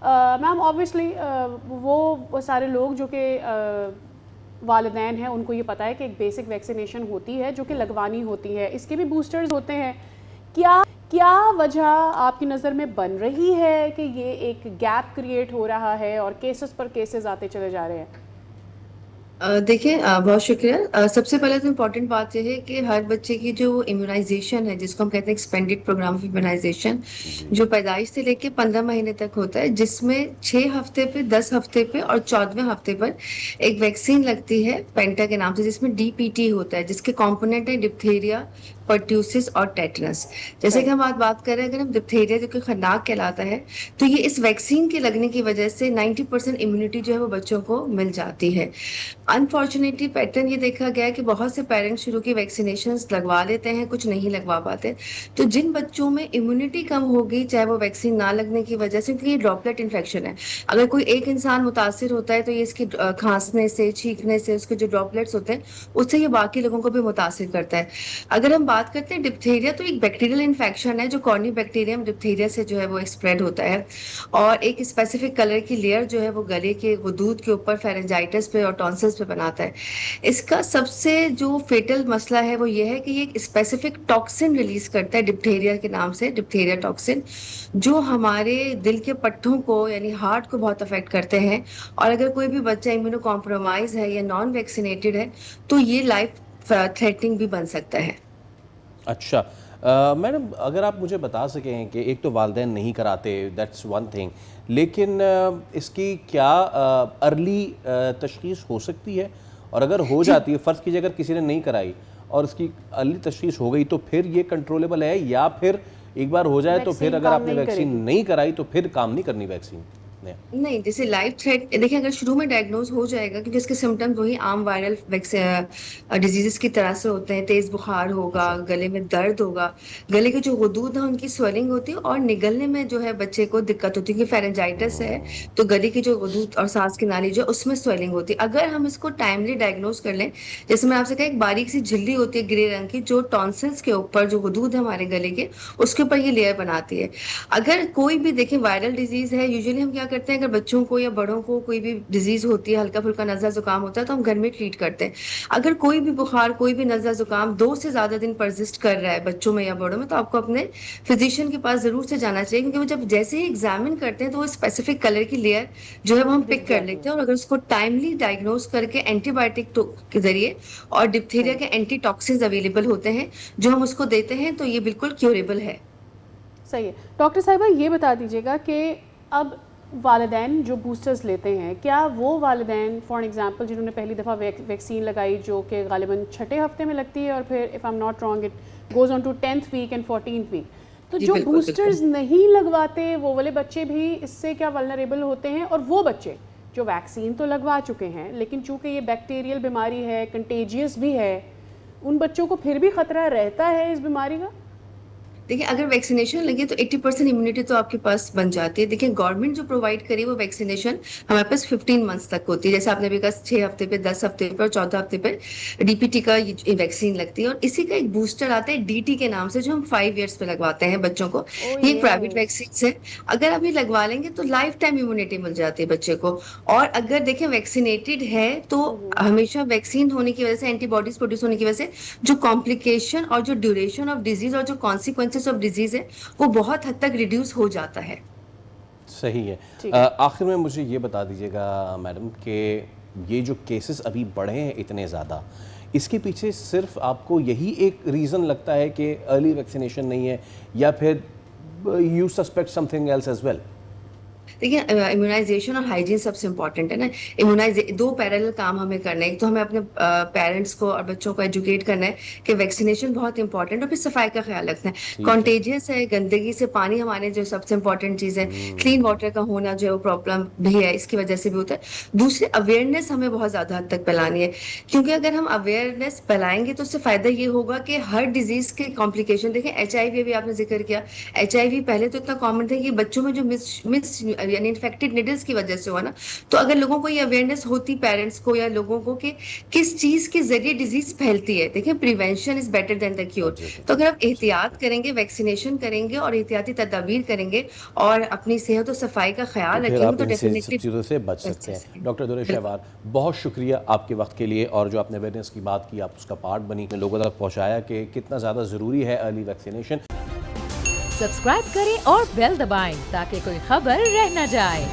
میم obviously وہ سارے لوگ جو کہ والدین ہیں ان کو یہ پتہ ہے کہ ایک بیسک ویکسینیشن ہوتی ہے جو کہ لگوانی ہوتی ہے، اس کے بھی بوسٹرز ہوتے ہیں. کیا وجہ آپ کی نظر میں بن رہی ہے کہ یہ ایک گیپ کریٹ ہو رہا ہے اور کیسز پر کیسز آتے چلے جا رہے ہیں؟ دیکھیں، بہت شکریہ. سب سے پہلے تو امپورٹنٹ بات یہ ہے کہ ہر بچے کی جو امیونائزیشن ہے، جس کو ہم کہتے ہیں ایکسپینڈیڈ پروگرام آف امیونائزیشن، جی جو پیدائش سے لے کے 15 مہینے تک ہوتا ہے، جس میں 6 ہفتے پہ، 10 ہفتے پہ اور 14ویں ہفتے پر ایک ویکسین لگتی ہے پینٹا کے نام سے، جس میں DPT ہوتا ہے، جس کے کمپوننٹ ہے ڈپتھیریا، پرٹیوسس اور ٹیٹنس. جیسے کہ صحیح. ہم آج بات کر رہے ہیں، اگر ہم ڈپتھیریا جو کہ خطرناک کہلاتا ہے، تو یہ اس ویکسین کے لگنے کی وجہ سے 90% امیونٹی جو ہے وہ بچوں کو مل جاتی ہے. انفارچونیٹلی پیٹرن یہ دیکھا گیا ہے کہ بہت سے پیرنٹس شروع کی ویکسینیشنز لگوا لیتے ہیں، کچھ نہیں لگوا پاتے. تو جن بچوں میں امیونٹی کم ہوگی، چاہے وہ ویکسین نہ لگنے کی وجہ سے، کیونکہ یہ ڈراپلیٹ انفیکشن ہے، اگر کوئی ایک انسان متاثر ہوتا ہے تو یہ اس کی کھانسنے سے، چھینکنے سے، اس کے جو ڈراپلیٹس ہوتے ہیں اس سے یہ باقی لوگوں کو بھی متاثر کرتا ہے. اگر ہم بات کرتے ہیں ڈپتھیریا، تو ایک بیکٹیریل انفیکشن ہے جو کارنی بیکٹیریم ڈپتھیریا سے جو ہے وہ اسپریڈ ہوتا ہے، اور ایک اسپیسیفک کلر کی لیئر جو ہے وہ گلے کے غدود کے اوپر، فیرنجائٹس پہ اور ٹونسلز پہ بناتا ہے. اس کا سب سے جو فیٹل مسئلہ ہے وہ یہ ہے کہ یہ ایک اسپیسیفک ٹاکسن ریلیز کرتا ہے ڈپتھیریا کے نام سے، ڈپتھیریا ٹاکسن، جو ہمارے دل کے پٹھوں کو یعنی ہارٹ کو بہت افیکٹ کرتے ہیں. اور اگر کوئی بھی بچہ امیونو کمپرومائز ہے یا نان ویکسینیٹڈ ہے تو یہ لائف تھریٹنگ بھی بن سکتا ہے. اچھا میڈم، اگر آپ مجھے بتا سکیں کہ ایک تو والدین نہیں کراتے، دیٹس ون تھنگ، لیکن اس کی کیا ارلی تشخیص ہو سکتی ہے؟ اور اگر ہو جی، جاتی ہے، فرض کیجیے اگر کسی نے نہیں کرائی اور اس کی ارلی تشخیص ہو گئی، تو پھر یہ کنٹرولبل ہے، یا پھر ایک بار ہو جائے تو پھر ویکسین اگر کام آپ نے نہیں کرے ویکسین گی؟ نہیں کرائی تو پھر کام نہیں کرنی ویکسین نے؟ نہیں، جیسے لائف تھریٹ دیکھیں، اگر شروع میں ڈائگنوز ہو جائے گا، کیونکہ اس کے سمٹمز وہی عام وائرل ڈیزیز کی طرح سے ہوتے ہیں، تیز بخار ہوگا، اچھا. گلے میں درد ہوگا، گلے کے جو غدود ہیں ان کی سویلنگ ہوتی ہے، اور نگلنے میں جو ہے بچے کو دقت ہوتی ہے، کیونکہ فیرنجائٹس ہے تو گلے کی جو غدود اور سانس کی نالی جو اس میں سویلنگ ہوتی ہے. اگر ہم اس کو ٹائملی ڈائگنوز کر لیں، جیسے میں آپ سے کہا، ایک باریک سی جھلی ہوتی ہے گرے رنگ کی، جو ٹونسلز کے اوپر جو غدود ہے ہمارے گلے کے، اس کے اوپر یہ لیئر بناتی ہے. اگر کوئی بھی دیکھیں وائرل ڈیزیز ہے، یوزلی ہم کیا کرتے ہیں، اگر بچوں کو یا بڑوں کو کوئی بھی ڈیزیز ہوتی ہے، ہلکا پھلکا نزلہ زکام ہوتا ہے، تو ہم گھر میں ٹریٹ کرتے ہیں. اگر کوئی بھی بخار، کوئی بھی نزلہ زکام 2 سے زیادہ دن پرزسٹ کر رہا ہے بچوں میں یا بڑوں میں، تو آپ کو اپنے فزیشین کے پاس ضرور سے جانا چاہیے، کیونکہ وہ جب جیسے ہی ایگزامن کرتے ہیں تو وہ اسپیسیفک کلر کی لیئر جو ہے وہ ہم دکھ پک کر جاتی ہے. لیتے ہیں، اور اگر اس کو ٹائملی ڈائگنوز کر کے اینٹی بایوٹک کے ذریعے اور ڈپتھیریا صحیح. کے اینٹی ٹاکسنز اویلیبل ہوتے ہیں جو ہم اس کو دیتے ہیں، تو یہ بالکل کیوریبل ہے. صحیح ہے. ڈاکٹر صاحبہ یہ بتا دیجیے گا کہ اب والدین جو بوسٹرز لیتے ہیں، کیا وہ والدین فار ایگزامپل جنہوں نے پہلی دفعہ ویکسین لگائی، جو کہ غالباً 6 ہفتے میں لگتی ہے اور پھر if I am not wrong it goes on to 10th week and 14th week, تو جی جو بالکل بالکل. بوسٹرز نہیں لگواتے وہ والے بچے بھی اس سے کیا ولنریبل ہوتے ہیں؟ اور وہ بچے جو ویکسین تو لگوا چکے ہیں لیکن چونکہ یہ بیکٹیریل بیماری ہے، کنٹیجیس بھی ہے، ان بچوں کو پھر بھی خطرہ رہتا ہے اس بیماری کا؟ دیکھیں، اگر ویکسینیشن لگے تو 80% امیونٹی تو آپ کے پاس بن جاتی ہے. دیکھیں، گورنمنٹ جو پرووائڈ کری وہ ویکسینیشن ہمارے پاس 15 منتھس تک ہوتی ہے، جیسے آپ نے بھی کہا 6 ہفتے پہ، 10 ہفتے پہ اور 14 ہفتے پہ DPT کا ویکسین لگتی ہے. اور اسی کا ایک بوسٹر آتا ہے DT کے نام سے، جو ہم 5 ایئرس پہ لگواتے ہیں بچوں کو. او یہ ایک پرائیویٹ یس. ویکسین ہے. اگر ابھی لگوا لیں گے تو لائف ٹائم امیونٹی مل جاتی ہے بچے کو. اور اگر دیکھیں ویکسینیٹڈ ہے تو ہمیشہ ویکسین ہونے کی وجہ سے، اینٹی باڈیز پروڈیوس ہونے کی وجہ سے، جو کمپلیکیشن اور جو ڈیوریشن آف ڈیزیز اور جو کانسیکوینسز آف ڈیزیز ہے وہ بہت حد تک ریڈیوس ہو جاتا ہے. صحیح ہے. ٹھیک ہے. آخر میں مجھے یہ بتا دیجیے گا میڈم کہ یہ جو کیسز ابھی بڑھے ہیں اتنے زیادہ، اس کے پیچھے صرف آپ کو یہی ایک ریزن لگتا ہے کہ ارلی ویکسینیشن نہیں ہے، یا پھر you suspect something else as well? دیکھیں، امیونائزیشن اور ہائیجین سب سے امپورٹنٹ ہے نا. دو پیرالل کام ہمیں کرنا ہے. ایک تو ہمیں اپنے پیرنٹس کو اور بچوں کو ایجوکیٹ کرنا ہے کہ ویکسینیشن بہت امپورٹنٹ، اور پھر صفائی کا خیال رکھنا ہے. ٹھیک ہے. کانٹیجیس ہے، گندگی سے پانی ہمارے جو سب سے امپورٹنٹ چیز ہے. کلین واٹر کا ہونا جو پرابلم بھی ہے، اس کی وجہ سے بھی ہوتا ہے. دوسرے، اویئرنیس ہمیں بہت زیادہ حد تک پھیلانی ہے، کیونکہ اگر ہم اویئرنیس پھیلائیں گے تو اس سے فائدہ یہ ہوگا کہ ہر ڈیزیز کے کمپلیکیشن، دیکھیں HIV بھی آپ نے ذکر کیا. HIV پہلے تو اتنا کامن تھا کہ بچوں میں جو یعنی انفیکٹڈ نیڈلس کی وجہ سے ہوا نا. تو اگر لوگوں کو یہ اویئرنیس ہوتی پیرنٹس کو یا لوگوں کو کہ کس چیز کے ذریعے ڈیزیز پھیلتی ہے. دیکھیں prevention is better than the cure. تو اگر آپ احتیاط کریں گے, ویکسینیشن کریں گے اور احتیاطی تدابیر کریں گے اور اپنی صحت و صفائی کا خیال پھر رکھیں گے آپ تو ان سے سب ڈیفینیٹلی چیزوں سے بچ سکتے ہیں. ڈاکٹر درہ شہوار, بہت شکریہ آپ کے وقت کے لیے, اور جو آپ نے اویئرنیس کی بات کی, آپ اس کا پارٹ بنی, لوگوں تک پہنچایا کہ کتنا زیادہ ضروری ہے ارلی ویکسینیشن. سبسکرائب کریں اور بیل دبائیں تاکہ کوئی خبر رہ نہ جائے.